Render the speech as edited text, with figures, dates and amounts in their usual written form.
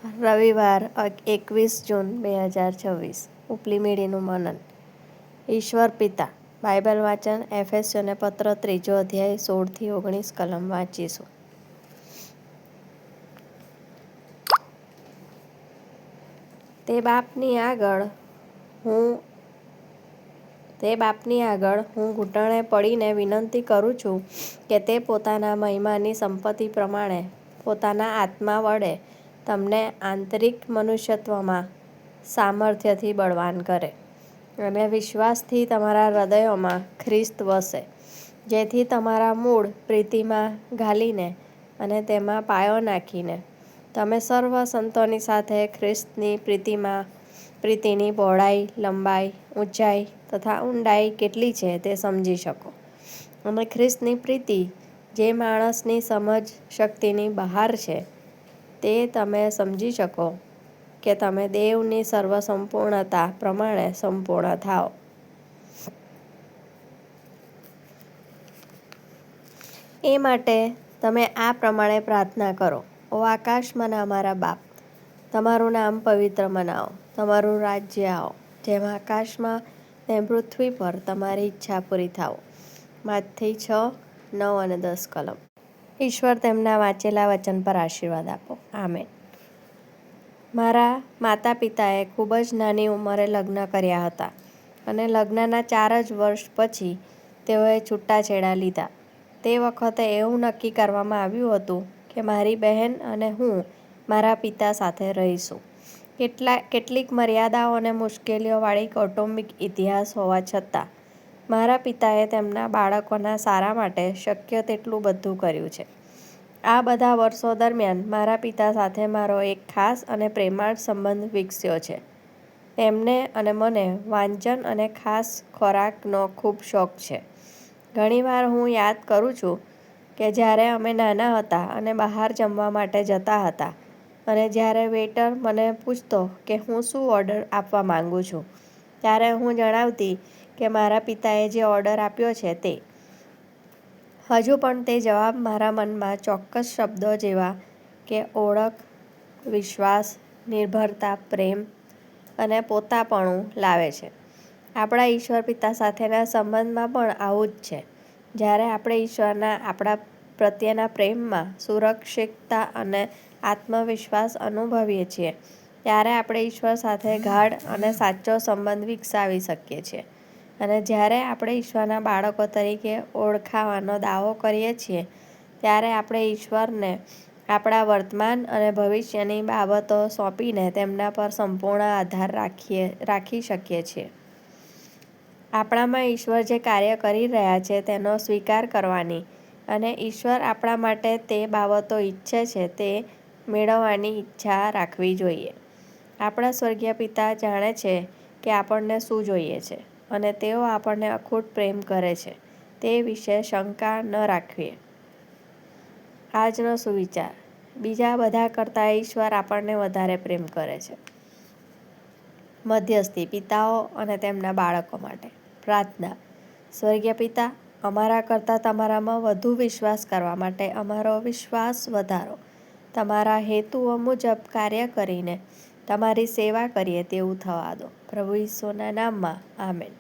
રવિવાર 21 જૂન 2026 ઉપલી મીડીનું મનન. ઈશ્વર પિતા. બાઇબલ વાંચન એફેસ્યોને પત્ર 3 અધ્યાય 16-19 કલમ વાંચીશું. તે બાપની આગળ હું ઘૂંટણે પડીને વિનંતી કરું છું કે તે પોતાના મહિમાની સંપત્તિ પ્રમાણે પોતાના આત્મા વડે તમને આંતરિક મનુષ્યત્વમાં સામર્થ્યથી બળવાન કરે અને વિશ્વાસથી તમારા હૃદયોમાં ખ્રિસ્ત વસે, જેથી તમારા મૂળ પ્રીતિમાં ઘાલીને અને તેમાં પાયો નાખીને તમે સર્વ સંતોની સાથે ખ્રિસ્તની પ્રીતિની પહોળાઈ, લંબાઈ, ઊંચાઈ તથા ઊંડાઈ કેટલી છે તે સમજી શકો, અને ખ્રિસ્તની પ્રીતિ જે માણસની સમજ શક્તિની બહાર છે તે તમે સમજી શકો કે તમે દેવની સર્વસંપૂર્ણતા પ્રમાણે સંપૂર્ણ થાઓ. એ માટે તમે આ પ્રમાણે પ્રાર્થના કરો: ઓ આકાશમાંના અમારા બાપ, તમારું નામ પવિત્ર મનાવો, તમારું રાજ્ય આવો, જેમ આકાશમાં તેમ પૃથ્વી પર તમારી ઈચ્છા પૂરી થાઓ. માથી 6, 9 અને 10 કલમ. ઈશ્વર તેમના વાંચેલા વચન પર આશીર્વાદ આપો. આમેન. મારા માતા પિતાએ ખૂબ જ નાની ઉંમરે લગ્ન કર્યા હતા અને લગ્નના 4 જ વર્ષ પછી તેઓએ છૂટાછેડા લીધા. તે વખતે એવું નક્કી કરવામાં આવ્યું હતું કે મારી બહેન અને હું મારા પિતા સાથે રહીશું. કેટલીક મર્યાદાઓ અને મુશ્કેલીઓવાળી કૌટુંબિક ઇતિહાસ હોવા છતાં મારા પિતાએ તેમના બાળકોના સારા માટે શક્ય તેટલું બધું કર્યું છે. આ બધા વર્ષો દરમિયાન મારા પિતા સાથે મારો એક ખાસ અને પ્રેમાળ સંબંધ વિકસ્યો છે. તેમને અને મને વાંચન અને ખાસ ખોરાકનો ખૂબ શોખ છે. ઘણીવાર હું યાદ કરું છું કે જ્યારે અમે નાના હતા અને બહાર જમવા માટે જતા હતા અને જ્યારે વેઇટર મને પૂછતો કે હું શું ઓર્ડર આપવા માંગુ છું, ત્યારે હું જણાવતી કે મારા પિતાએ જે ઓર્ડર આપ્યો છે તે. હજુ પણ તે જવાબ મારા મનમાં ચોક્કસ શબ્દો જેવા કે ઓળખ, વિશ્વાસ, નિર્ભરતા, પ્રેમ અને પોતાપણું લાવે છે. આપણા ઈશ્વર પિતા સાથેના સંબંધમાં પણ આવું જ છે. જ્યારે આપણે ઈશ્વરના આપણા પ્રત્યેના પ્રેમમાં સુરક્ષિતતા અને આત્મવિશ્વાસ અનુભવીએ છીએ, ત્યારે આપણે ઈશ્વર સાથે ગાઢ અને સાચો સંબંધ વિકસાવી શકીએ છીએ. અને જ્યારે આપણે ઈશ્વરના બાળકો તરીકે ઓળખાવાનો દાવો કરીએ છીએ, ત્યારે આપણે ઈશ્વરને આપણા વર્તમાન અને ભવિષ્યની બાબતો સોંપીને તેમના પર સંપૂર્ણ આધાર રાખી શકીએ છીએ. આપણામાં ઈશ્વર જે કાર્ય કરી રહ્યા છે તેનો સ્વીકાર કરવાની અને ઈશ્વર આપણા માટે તે બાબતો ઈચ્છે છે તે મેળવવાની ઈચ્છા રાખવી જોઈએ. આપણા સ્વર્ગીય પિતા જાણે છે કે આપણને શું જોઈએ છે અને તેઓ આપણને અખૂટ પ્રેમ કરે છે તે વિશે શંકા ન રાખીએ. આજનો સુવિચાર: બીજા બધા કરતાં ઈશ્વર આપણને વધારે પ્રેમ કરે છે. મધ્યસ્થી પિતાઓ અને તેમના બાળકો માટે પ્રાર્થના. સ્વર્ગીય પિતા, અમારા કરતાં તમારામાં વધુ વિશ્વાસ કરવા માટે અમારો વિશ્વાસ વધારો. તમારા હેતુઓ મુજબ કાર્ય કરીને તમારી સેવા કરીએ તેવું થવા દો. પ્રભુ ઈસુના નામમાં. આમેન.